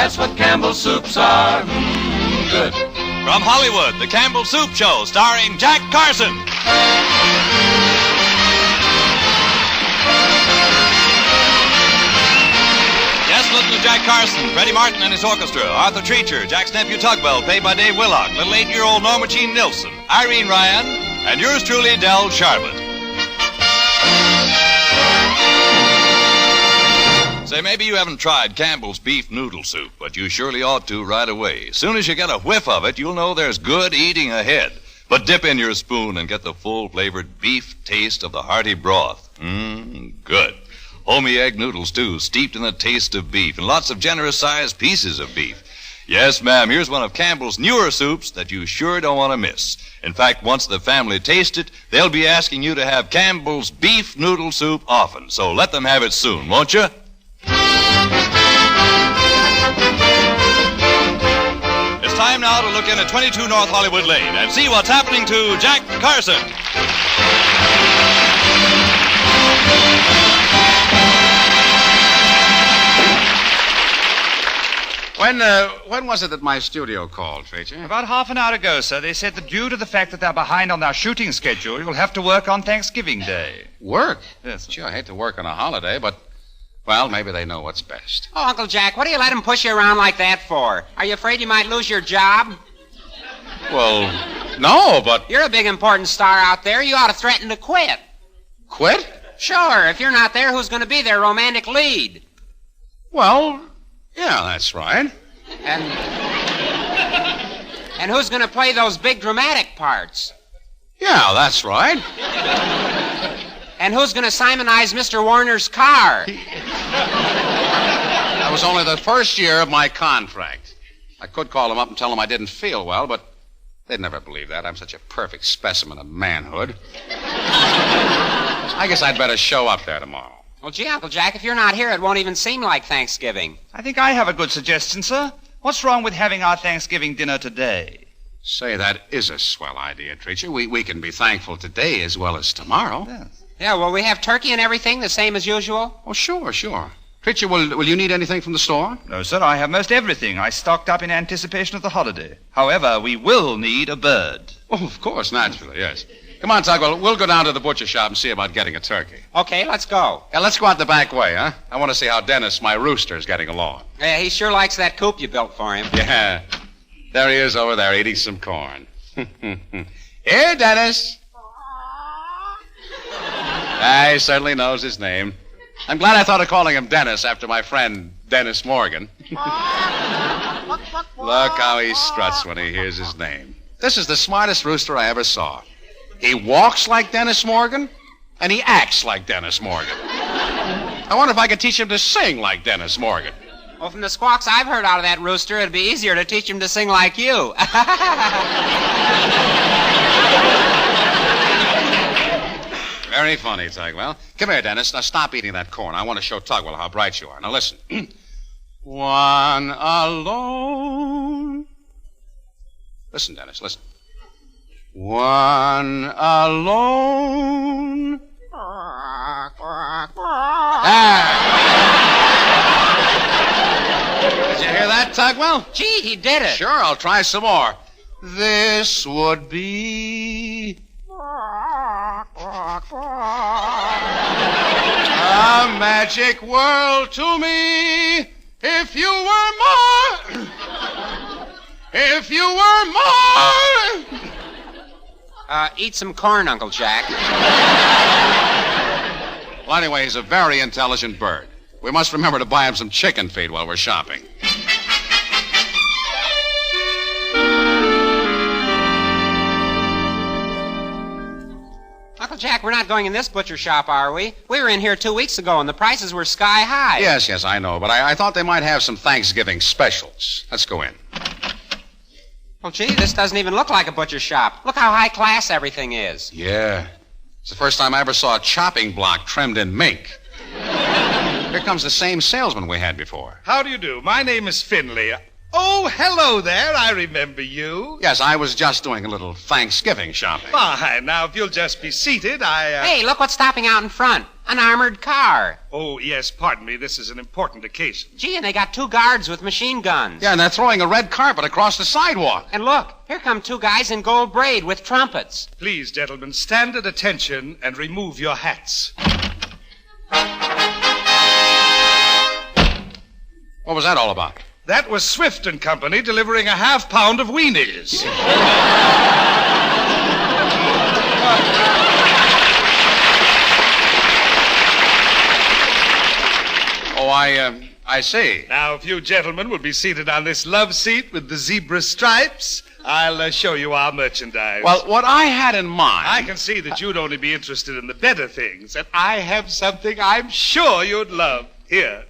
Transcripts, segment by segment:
That's what Campbell soups are. Good. From Hollywood, the Campbell Soup Show, starring Jack Carson. Yes, listen to Jack Carson, Freddie Martin and his orchestra, Arthur Treacher, Jack's nephew Tugwell, played by Dave Willock, little 8-year-old Norma Jean Nilsson, Irene Ryan, and yours truly, Del Sharbutt. Say, maybe you haven't tried Campbell's beef noodle soup, but you surely ought to right away. As soon as you get a whiff of it, you'll know there's good eating ahead. But dip in your spoon and get the full-flavored beef taste of the hearty broth. Good. Homey egg noodles, too, steeped in the taste of beef, and lots of generous-sized pieces of beef. Yes, ma'am, here's one of Campbell's newer soups that you sure don't want to miss. In fact, once the family tastes it, they'll be asking you to have Campbell's beef noodle soup often. So let them have it soon, won't you? It's time now to look in at 22 North Hollywood Lane and see what's happening to Jack Carson. When was it that my studio called, Treacher? About half an hour ago, sir. They said that due to the fact that they're behind on their shooting schedule, you'll have to work on Thanksgiving Day. Work? Yes, sir. Gee, I hate to work on a holiday, but, well, maybe they know what's best. Oh, Uncle Jack, what do you let him push you around like that for? Are you afraid you might lose your job? Well, no, but... You're a big important star out there. You ought to threaten to quit. Quit? Sure. If you're not there, who's going to be their romantic lead? Well, yeah, that's right. And who's going to play those big dramatic parts? Yeah, that's right. And who's going to Simonize Mr. Warner's car? That was only the first year of my contract. I could call them up and tell them I didn't feel well, but they'd never believe that. I'm such a perfect specimen of manhood. I guess I'd better show up there tomorrow. Well, gee, Uncle Jack, if you're not here, it won't even seem like Thanksgiving. I think I have a good suggestion, sir. What's wrong with having our Thanksgiving dinner today? Say, that is a swell idea, Treacher. We can be thankful today as well as tomorrow. Yes. Yeah, will we have turkey and everything the same as usual? Oh, sure. Treacher, will you need anything from the store? No, sir, I have most everything. I stocked up in anticipation of the holiday. However, we will need a bird. Oh, of course, naturally, yes. Come on, Tugwell. We'll go down to the butcher shop and see about getting a turkey. Okay, let's go. Yeah, let's go out the back way, huh? I want to see how Dennis, my rooster, is getting along. Yeah, he sure likes that coop you built for him. Yeah. There he is over there eating some corn. Here, Dennis. He certainly knows his name. I'm glad I thought of calling him Dennis after my friend Dennis Morgan. Look how he struts when he hears his name. This is the smartest rooster I ever saw. He walks like Dennis Morgan, and he acts like Dennis Morgan. I wonder if I could teach him to sing like Dennis Morgan. Well, from the squawks I've heard out of that rooster, it'd be easier to teach him to sing like you. Very funny, Tugwell. Come here, Dennis. Now stop eating that corn. I want to show Tugwell how bright you are. Now listen. One alone. Listen, Dennis, listen. One alone. Did you hear that, Tugwell? Gee, he did it. Sure, I'll try some more. This would be a magic world to me if you were more. If you were more. Eat some corn, Uncle Jack. Well, anyway, he's a very intelligent bird. We must remember to buy him some chicken feed while we're shopping. Uncle Jack, we're not going in this butcher shop, are we? We were in here 2 weeks ago, and the prices were sky high. Yes, I know, but I thought they might have some Thanksgiving specials. Let's go in. Well, gee, this doesn't even look like a butcher shop. Look how high class everything is. Yeah. It's the first time I ever saw a chopping block trimmed in mink. Here comes the same salesman we had before. How do you do? My name is Finley. Oh, hello there. I remember you. Yes, I was just doing a little Thanksgiving shopping. Fine. Now, if you'll just be seated, Hey, look what's stopping out in front. An armored car. Oh, yes, pardon me. This is an important occasion. Gee, and they got 2 guards with machine guns. Yeah, and they're throwing a red carpet across the sidewalk. And look, here come 2 guys in gold braid with trumpets. Please, gentlemen, stand at attention and remove your hats. What was that all about? That was Swift and Company delivering a half-pound of weenies. Oh, I see. Now, if you gentlemen will be seated on this love seat with the zebra stripes, I'll show you our merchandise. Well, what I had in mind... I can see that you'd only be interested in the better things, and I have something I'm sure you'd love. Here,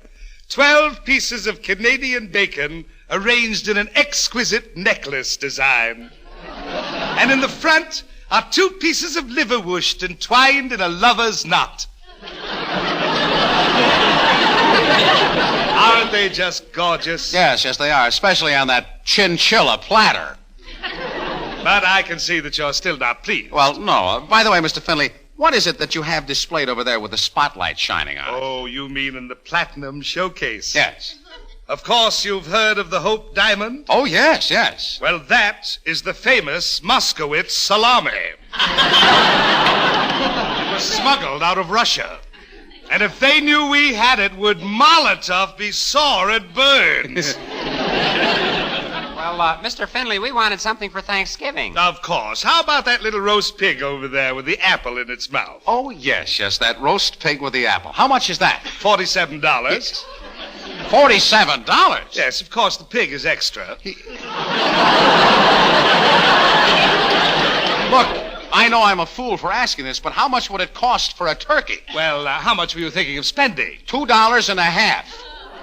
12 pieces of Canadian bacon arranged in an exquisite necklace design. And in the front are 2 pieces of liverwurst entwined in a lover's knot. Aren't they just gorgeous? Yes, they are, especially on that chinchilla platter. But I can see that you're still not pleased. Well, no. By the way, Mr. Finley, what is it that you have displayed over there with the spotlight shining on it? Oh, you mean in the platinum showcase? Yes. Of course, you've heard of the Hope Diamond? Oh, yes. Well, that is the famous Moskowitz salami. It was smuggled out of Russia. And if they knew we had it, would Molotov be sore at Burns? Well, Mr. Finley, we wanted something for Thanksgiving. Of course. How about that little roast pig over there with the apple in its mouth? Oh, yes, that roast pig with the apple. How much is that? $47. $47? Yes, of course, the pig is extra. Look, I know I'm a fool for asking this, but how much would it cost for a turkey? Well, how much were you thinking of spending? $2.50.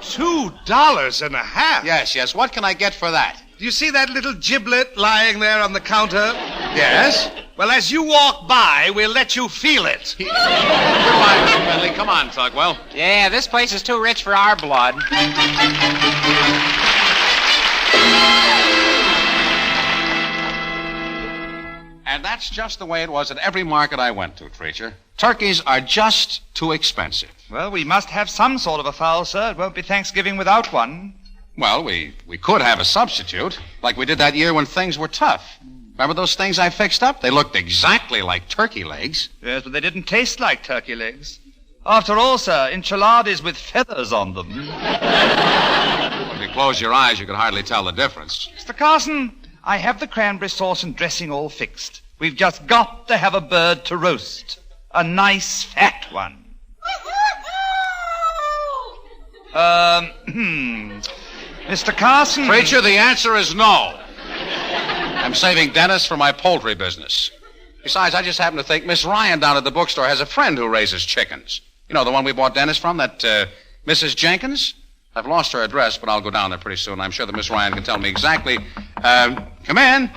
$2.50? Yes. What can I get for that? Do you see that little giblet lying there on the counter? Yes? Well, as you walk by, we'll let you feel it. Goodbye, Mr. Finley. Come on, Tugwell. Yeah, this place is too rich for our blood. And that's just the way it was at every market I went to, Treacher. Turkeys are just too expensive. Well, we must have some sort of a fowl, sir. It won't be Thanksgiving without one. Well, we could have a substitute, like we did that year when things were tough. Remember those things I fixed up? They looked exactly like turkey legs. Yes, but they didn't taste like turkey legs. After all, sir, enchiladas with feathers on them. If you close your eyes, you could hardly tell the difference. Mr. Carson, I have the cranberry sauce and dressing all fixed. We've just got to have a bird to roast. A nice fat one. Mr. Carson. Treacher, the answer is no. I'm saving Dennis for my poultry business. Besides, I just happen to think Miss Ryan down at the bookstore has a friend who raises chickens. You know, the one we bought Dennis from, that Mrs. Jenkins? I've lost her address, but I'll go down there pretty soon. I'm sure that Miss Ryan can tell me exactly. Come in.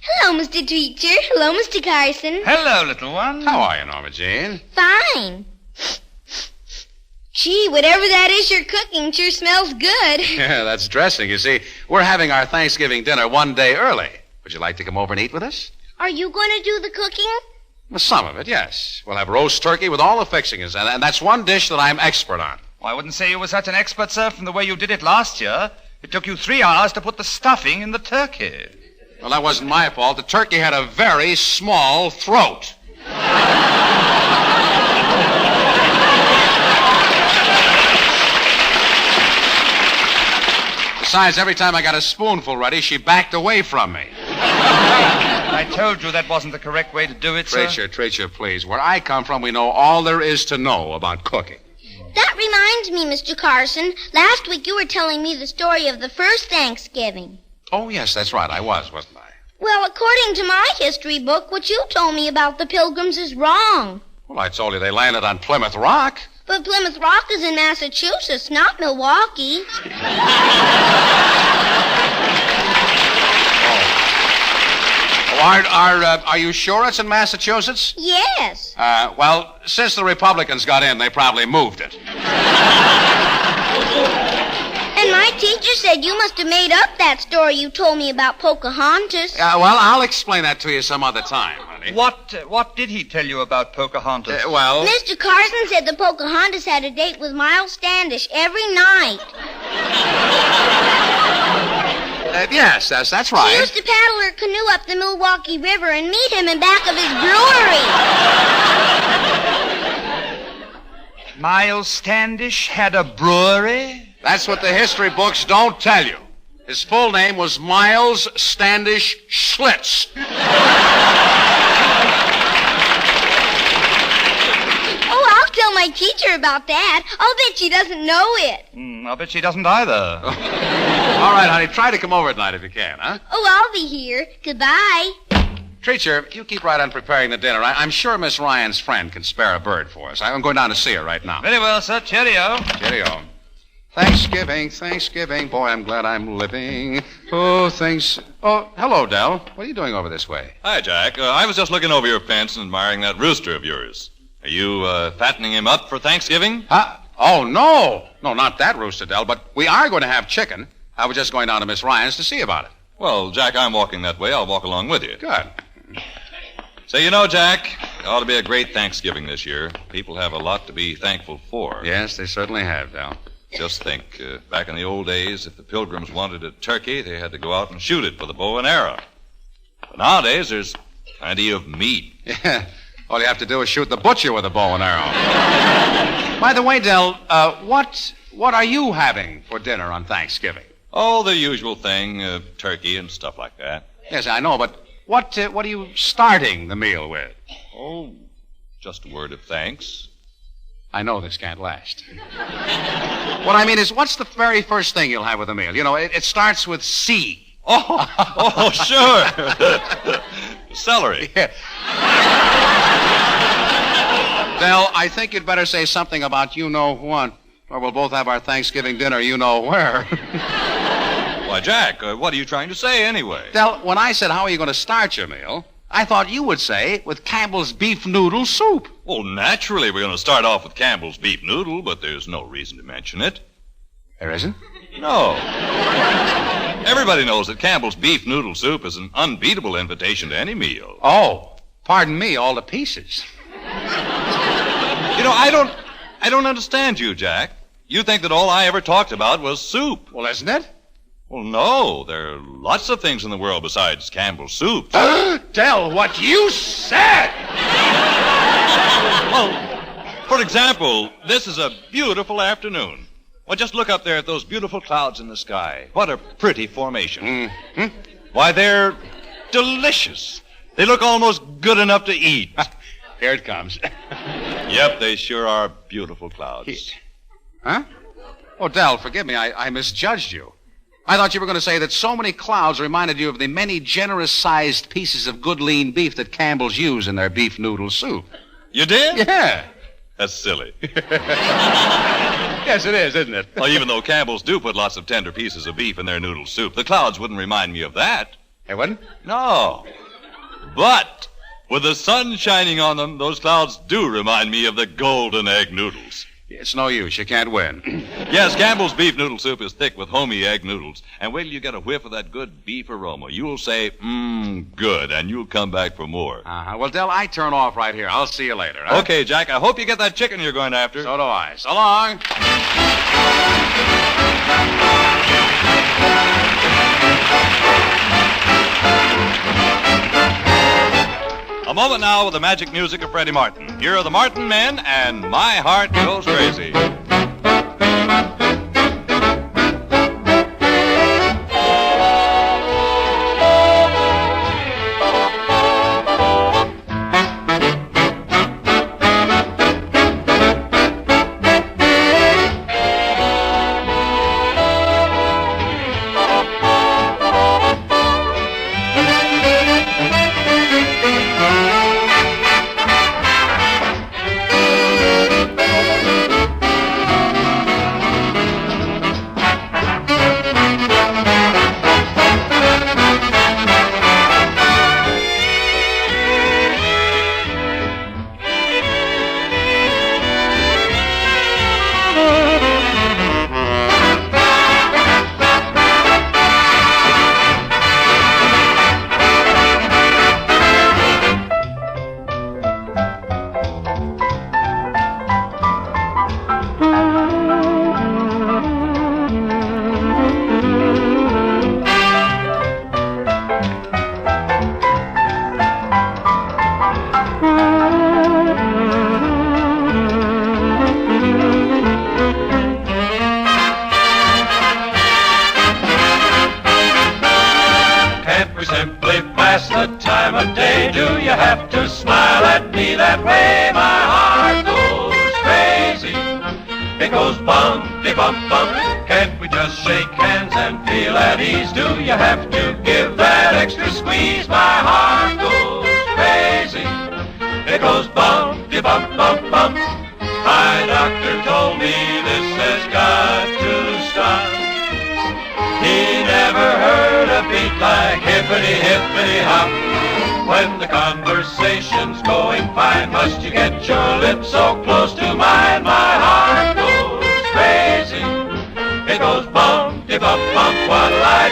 Hello, Mr. Teacher. Hello, Mr. Carson. Hello, little one. How are you, Norma Jean? Fine. Gee, whatever that is you're cooking sure smells good. Yeah, that's dressing. You see, we're having our Thanksgiving dinner one day early. Would you like to come over and eat with us? Are you going to do the cooking? Well, some of it, yes. We'll have roast turkey with all the fixings, and that's one dish that I'm expert on. Well, I wouldn't say you were such an expert, sir, from the way you did it last year. It took you 3 hours to put the stuffing in the turkey. Well, that wasn't my fault. The turkey had a very small throat. Besides, every time I got a spoonful ready, she backed away from me. I told you that wasn't the correct way to do it, sir. Treacher, please. Where I come from, we know all there is to know about cooking. That reminds me, Mr. Carson. Last week you were telling me the story of the first Thanksgiving. Oh, yes, that's right. I wasn't I? Well, according to my history book, what you told me about the Pilgrims is wrong. Well, I told you they landed on Plymouth Rock. But Plymouth Rock is in Massachusetts, not Milwaukee. Are you sure it's in Massachusetts? Yes. Well, since the Republicans got in, they probably moved it. And my teacher said you must have made up that story you told me about Pocahontas. Well, I'll explain that to you some other time. honey. What did he tell you about Pocahontas? Well... Mr. Carson said the Pocahontas had a date with Miles Standish every night. Yes, that's She right. used to paddle her canoe up the Milwaukee River and meet him in back of his brewery. Miles Standish had a brewery? That's what the history books don't tell you. His full name was Miles Standish Schlitz. Oh, I'll tell my teacher about that. I'll bet she doesn't know it. I'll bet she doesn't either. All right, honey, try to come over tonight if you can, huh? Oh, I'll be here. Goodbye. Treacher, you keep right on preparing the dinner. I'm sure Miss Ryan's friend can spare a bird for us. I'm going down to see her right now. Very well, sir. Cheerio. Cheerio. Thanksgiving. Boy, I'm glad I'm living. Oh, hello, Del. What are you doing over this way? Hi, Jack. I was just looking over your fence and admiring that rooster of yours. Are you fattening him up for Thanksgiving? Huh? Oh, no. No, not that rooster, Del, but we are going to have chicken. I was just going down to Miss Ryan's to see about it. Well, Jack, I'm walking that way. I'll walk along with you. Good. Say, Jack, it ought to be a great Thanksgiving this year. People have a lot to be thankful for. Yes, they certainly have, Del. Just think, back in the old days, if the Pilgrims wanted a turkey, they had to go out and shoot it with a bow and arrow. But nowadays, there's plenty of meat. Yeah. All you have to do is shoot the butcher with a bow and arrow. By the way, Del, what are you having for dinner on Thanksgiving? Oh, the usual thing, turkey and stuff like that. Yes, I know, but what are you starting the meal with? Oh, just a word of thanks. I know this can't last. What I mean is, what's the very first thing you'll have with the meal? You know, it starts with C. Oh, sure. Celery. Yeah. Del, I think you'd better say something about you-know-what, or we'll both have our Thanksgiving dinner you-know-where. Why, Jack, what are you trying to say anyway? Del, when I said, how are you going to start your meal, I thought you would say, with Campbell's beef noodle soup. Well, naturally, we're going to start off with Campbell's beef noodle, but there's no reason to mention it. There isn't? No. Everybody knows that Campbell's beef noodle soup is an unbeatable invitation to any meal. Oh, pardon me, all the pieces. I don't understand you, Jack. You think that all I ever talked about was soup. Well, isn't it? Well, no. There are lots of things in the world besides Campbell's soup. Del, what you said! Well, for example, this is a beautiful afternoon. Well, just look up there at those beautiful clouds in the sky. What a pretty formation. Mm-hmm. Why, they're delicious. They look almost good enough to eat. Here it comes. Yep, they sure are beautiful clouds. Huh? Oh, Del, forgive me. I misjudged you. I thought you were going to say that so many clouds reminded you of the many generous-sized pieces of good lean beef that Campbell's use in their beef noodle soup. You did? Yeah. That's silly. Yes, it is, isn't it? Well, even though Campbell's do put lots of tender pieces of beef in their noodle soup, the clouds wouldn't remind me of that. They wouldn't? No. But with the sun shining on them, those clouds do remind me of the golden egg noodles. It's no use. You can't win. Yes, Campbell's beef noodle soup is thick with homey egg noodles. And wait till you get a whiff of that good beef aroma. You'll say, good, and you'll come back for more. Uh-huh. Well, Del, I turn off right here. I'll see you later. Huh? Okay, Jack, I hope you get that chicken you're going after. So do I. So long. A moment now with the magic music of Freddie Martin. Here are the Martin Men, and My Heart Goes Crazy. do you have to smile at me that way? My heart goes crazy. It goes bump-de-bump-bump. Can't we just shake hands and feel at ease? Do you have to give that extra squeeze? My heart goes crazy. It goes bump-de-bump-bump-bump. My doctor told me this has got to stop. He never heard a beat like hippity-hippity-hop. When the conversation's going fine, must you get your lips so close to mine? My heart goes crazy. It goes bump-de-bump-bump. What'll I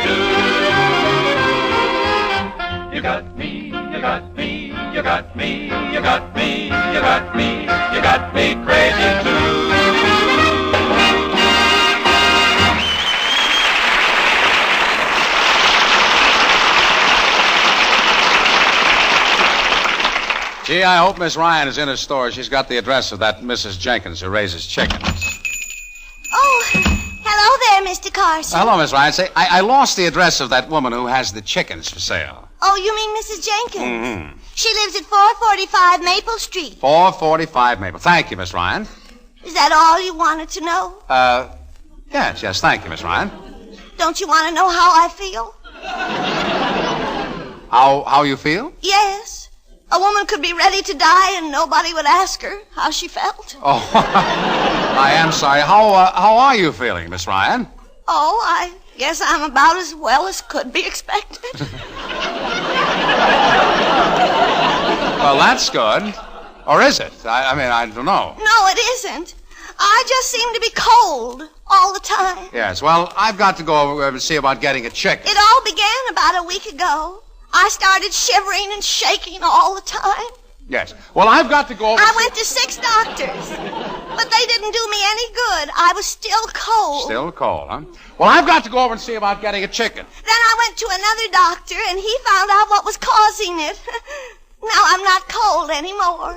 do? You got me, you got me, you got me, you got me, you got me, you got me crazy too. Gee, I hope Miss Ryan is in her store. She's got the address of that Mrs. Jenkins who raises chickens. Oh, hello there, Mr. Carson. Hello, Miss Ryan. Say, I lost the address of that woman who has the chickens for sale. Oh, you mean Mrs. Jenkins? Mm-hmm. She lives at 445 Maple Street. 445 Maple. Thank you, Miss Ryan. Is that all you wanted to know? Yes. Thank you, Miss Ryan. Don't you want to know how I feel? How you feel? Yes. A woman could be ready to die and nobody would ask her how she felt. Oh, I am sorry. How are you feeling, Miss Ryan? Oh, I guess I'm about as well as could be expected. Well, that's good. Or is it? I mean, I don't know. No, it isn't. I just seem to be cold all the time. Yes, well, I've got to go over and see about getting a chicken. It all began about a week ago. I started shivering and shaking all the time. Yes. Well, I've got to go over... I went to 6 doctors, but they didn't do me any good. I was still cold. Still cold, huh? Well, I've got to go over and see about getting a chicken. Then I went to another doctor, and he found out what was causing it. Now I'm not cold anymore.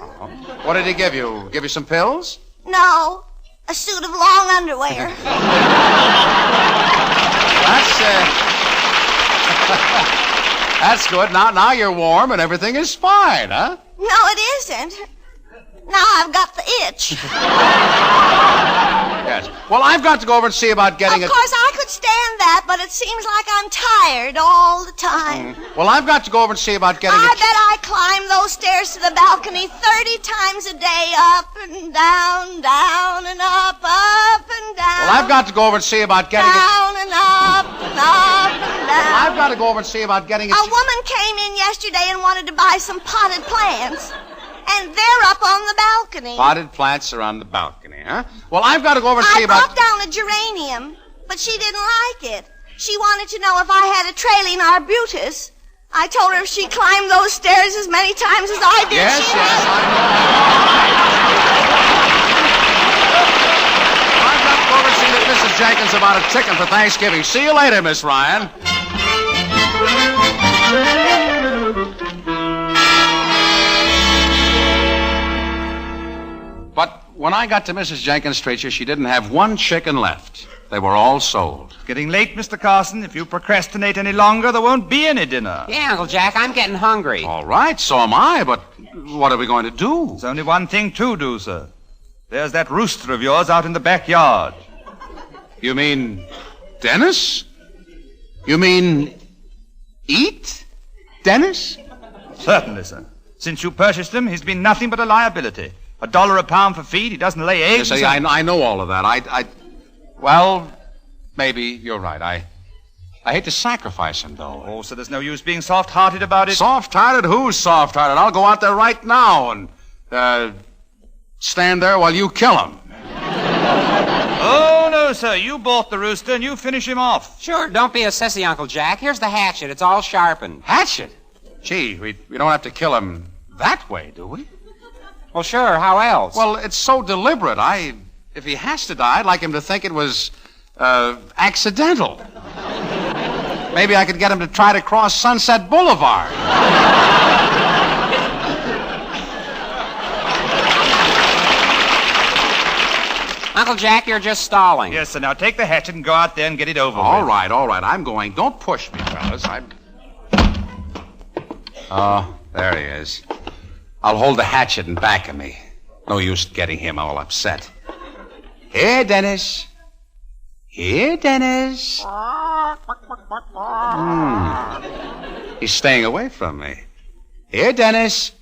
What did he give you? Give you some pills? No, a suit of long underwear. That's good. Now you're warm and everything is fine, huh? No, it isn't. Now I've got the itch. Yes. Well, I've got to go over and see about getting Of course, I could stand that, but it seems like I'm tired all the time. Well, I've got to go over and see about getting I bet I climb those stairs to the balcony 30 times a day, up and down, down and up and down. Well, I've got to go over and see about getting down and up and up and down. Well, I've got to go over and see about getting A woman came in yesterday and wanted to buy some potted plants. And they're up on the balcony. Potted plants are on the balcony, huh? Well, I've got to go over and see about... I brought down a geranium, but she didn't like it. She wanted to know if I had a trailing arbutus. I told her if she climbed those stairs as many times as I did, Yes. I've got to go over and see Mrs. Jenkins about a chicken for Thanksgiving. See you later, Miss Ryan. But when I got to Mrs. Jenkins' Street, she didn't have one chicken left. They were all sold. It's getting late, Mr. Carson. If you procrastinate any longer, there won't be any dinner. Yeah, Uncle Jack, I'm getting hungry. All right, so am I, but what are we going to do? There's only one thing to do, sir. There's that rooster of yours out in the backyard. You mean Dennis? You mean eat Dennis? Certainly, sir. Since you purchased him, he's been nothing but a liability. $1 a pound for feed. He doesn't lay eggs. You see, I know all of that. Well, maybe you're right. I hate to sacrifice him, though. Oh, so there's no use being soft-hearted about it? Soft-hearted? Who's soft-hearted? I'll go out there right now and stand there while you kill him. Oh, no, sir. You bought the rooster and you finish him off. Sure, don't be a sissy, Uncle Jack. Here's the hatchet. It's all sharpened. Hatchet? Gee, we don't have to kill him that way, do we? Well, sure. How else? Well, it's so deliberate. If he has to die, I'd like him to think it was accidental. Maybe I could get him to try to cross Sunset Boulevard. Uncle Jack, you're just stalling. Yes, sir. Now take the hatchet and go out there and get it over with. All right. I'm going. Don't push me, fellas. Oh, there he is. I'll hold the hatchet in back of me. No use getting him all upset. Here, Dennis. Here, Dennis. He's staying away from me. Here, Dennis.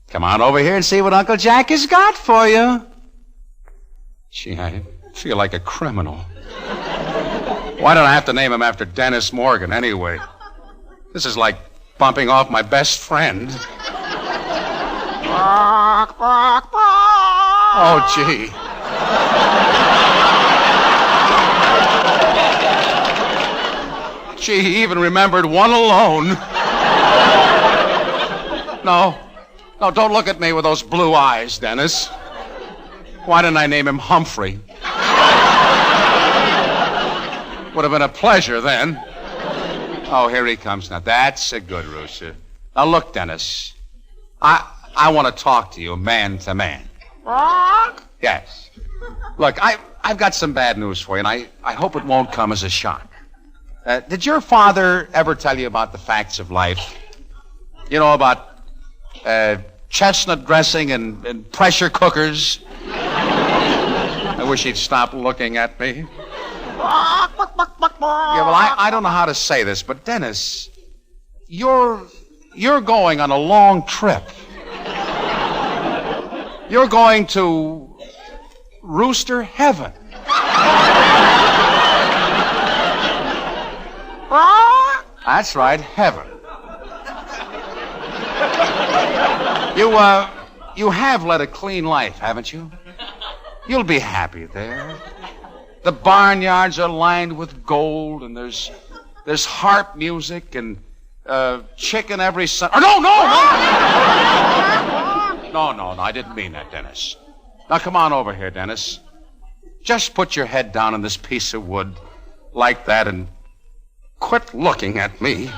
Come on over here and see what Uncle Jack has got for you. Gee, I feel like a criminal. Why don't I have to name him after Dennis Morgan anyway? This is like bumping off my best friend. Oh, gee. Gee, he even remembered one alone. No, don't look at me with those blue eyes, Dennis. Why didn't I name him Humphrey? Would have been a pleasure then. Oh, here he comes now. That's a good rooster. Now, look, Dennis. I want to talk to you man to man. Yes. Look, I've got some bad news for you, and I hope it won't come as a shock. Did your father ever tell you about the facts of life? You know, about chestnut dressing and pressure cookers? I wish he'd stop looking at me. Yeah, well, I don't know how to say this, but Dennis, you're going on a long trip. You're going to Rooster Heaven. That's right, heaven. You have led a clean life, haven't you? You'll be happy there. The barnyards are lined with gold, and there's harp music and chicken every Sunday. No, I didn't mean that, Dennis. Now, come on over here, Dennis. Just put your head down on this piece of wood like that and quit looking at me.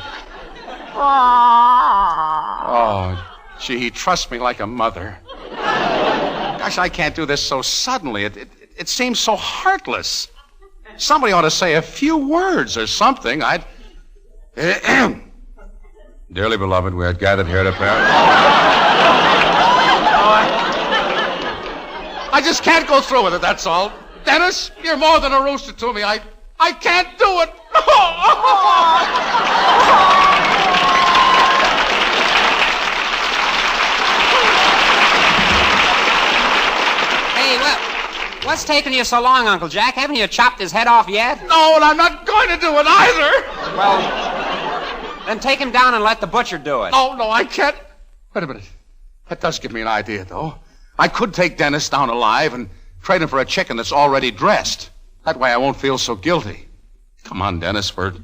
Oh, gee, he trusts me like a mother. Gosh, I can't do this so suddenly. It seems so heartless. Somebody ought to say a few words or something. Dearly beloved, we are gathered here to pray. I just can't go through with it, that's all. Dennis, you're more than a rooster to me. I can't do it. Hey, what's taking you so long, Uncle Jack? Haven't you chopped his head off yet? No, and I'm not going to do it either. Well, then take him down and let the butcher do it. No, I can't. Wait a minute. That does give me an idea, though. I could take Dennis down alive and trade him for a chicken that's already dressed. That way I won't feel so guilty. Come on, Dennis. We're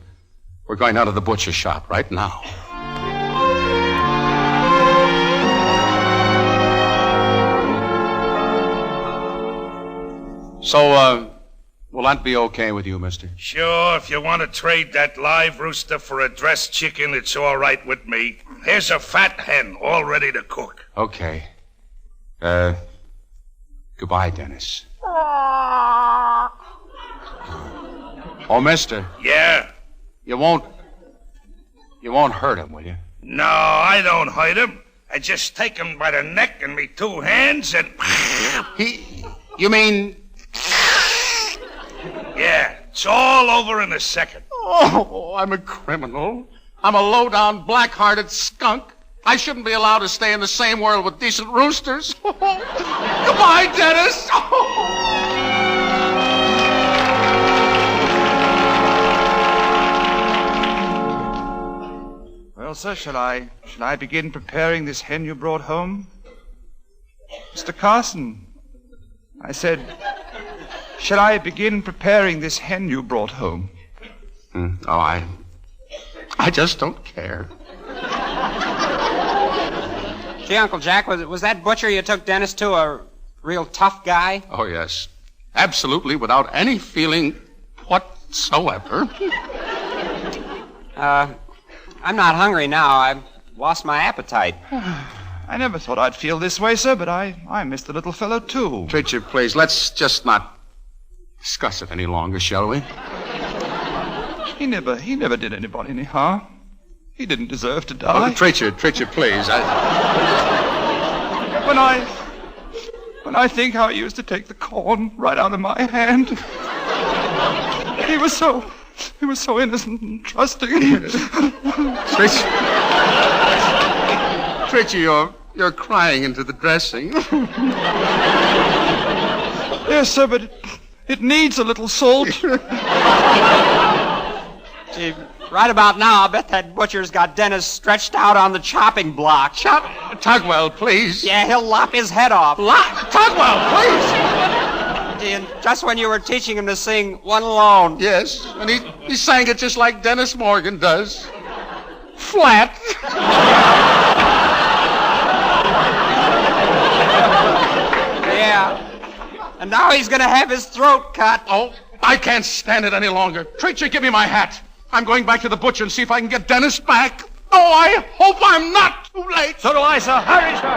going out of the butcher shop right now. So, will that be okay with you, mister? Sure, if you want to trade that live rooster for a dressed chicken, it's all right with me. Here's a fat hen all ready to cook. Okay. Goodbye, Dennis. Oh, mister. Yeah? You won't hurt him, will you? No, I don't hurt him. I just take him by the neck in me two hands and... You mean... Yeah, it's all over in a second. Oh, I'm a criminal. I'm a low-down, black-hearted skunk. I shouldn't be allowed to stay in the same world with decent roosters. Goodbye, Dennis. Well, sir, shall I begin preparing this hen you brought home? Mr. Carson, I said, shall I begin preparing this hen you brought home? Oh, I just don't care. Gee, Uncle Jack, was that butcher you took Dennis to a real tough guy? Oh, yes. Absolutely, without any feeling whatsoever. I'm not hungry now. I've lost my appetite. I never thought I'd feel this way, sir, but I miss the little fellow, too. Treacher, please, let's just not discuss it any longer, shall we? He never did anybody any harm. He didn't deserve to die. Treacher, please. When I think how he used to take the corn right out of my hand. He was so innocent and trusting. Treacher, you're crying into the dressing. Yes, sir, but it needs a little salt. Gee, right about now, I'll bet that butcher's got Dennis stretched out on the chopping block. Tugwell, please. Yeah, he'll lop his head off. Tugwell, please. Gee, and just when you were teaching him to sing One Alone. Yes, and he sang it just like Dennis Morgan does. Flat. Yeah. And now he's going to have his throat cut. Oh, I can't stand it any longer. Treacher, give me my hat. I'm going back to the butcher and see if I can get Dennis back. Oh, I hope I'm not too late. So do I, sir. Hurry, sir.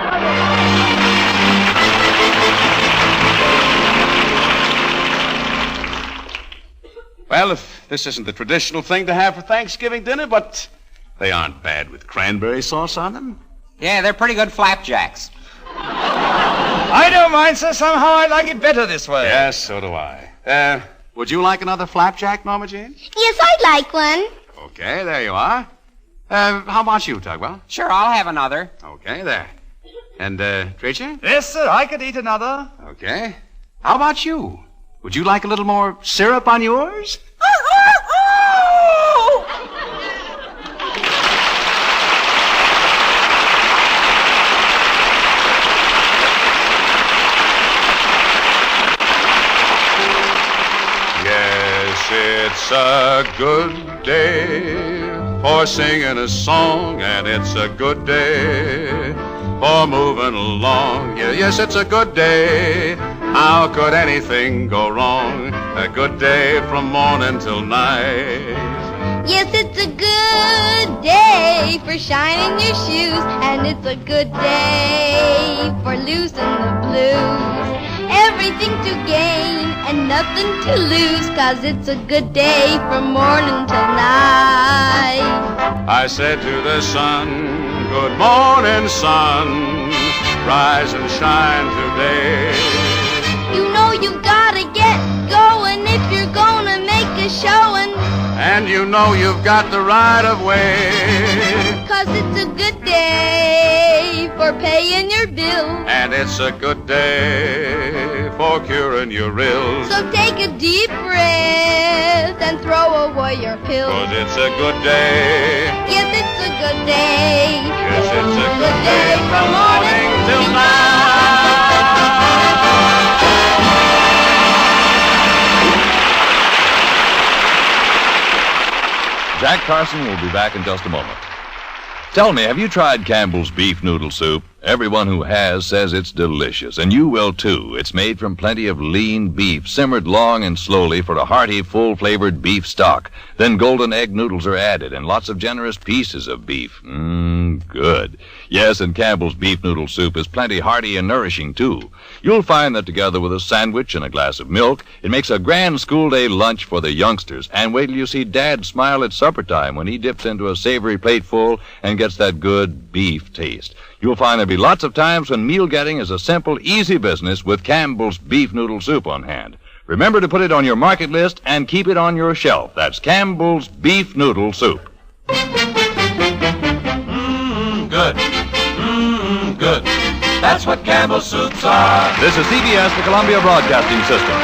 Well, if this isn't the traditional thing to have for Thanksgiving dinner, but they aren't bad with cranberry sauce on them. Yeah, they're pretty good flapjacks. I don't mind, sir. Somehow I like it better this way. Yes, so do I. Would you like another flapjack, Norma Jean? Yes, I'd like one. Okay, there you are. How about you, Tugwell? Sure, I'll have another. Okay, there. And, Treacher? Yes, sir. I could eat another. Okay. How about you? Would you like a little more syrup on yours? It's a good day for singing a song, and it's a good day for moving along. Yeah, yes, it's a good day. How could anything go wrong? A good day from morning till night. Yes, it's a good day for shining your shoes, and it's a good day for losing the blues. Everything to gain and nothing to lose, 'cause it's a good day from morning till night. I said to the sun, good morning, sun, rise and shine today. You know you've gotta get going if you're gonna make a showing, and you know you've got the right of way, 'cause it's a good day for paying your bills, and it's a good day for curing your ills. So take a deep breath and throw away your pills, 'cause it's a good day. Yes, it's a good day. Yes, it's a good day from morning till night. Jack Carson will be back in just a moment. Tell me, have you tried Campbell's beef noodle soup? Everyone who has says it's delicious, and you will too. It's made from plenty of lean beef, simmered long and slowly for a hearty, full-flavored beef stock. Then golden egg noodles are added, and lots of generous pieces of beef. Good. Yes, and Campbell's beef noodle soup is plenty hearty and nourishing too. You'll find that together with a sandwich and a glass of milk, it makes a grand school day lunch for the youngsters. And wait till you see Dad smile at supper time when he dips into a savory plateful and gets that good beef taste. You'll find there'll be lots of times when meal getting is a simple, easy business with Campbell's beef noodle soup on hand. Remember to put it on your market list and keep it on your shelf. That's Campbell's beef noodle soup. Good. Good. That's what Campbell's soups are. This is CBS, the Columbia Broadcasting System.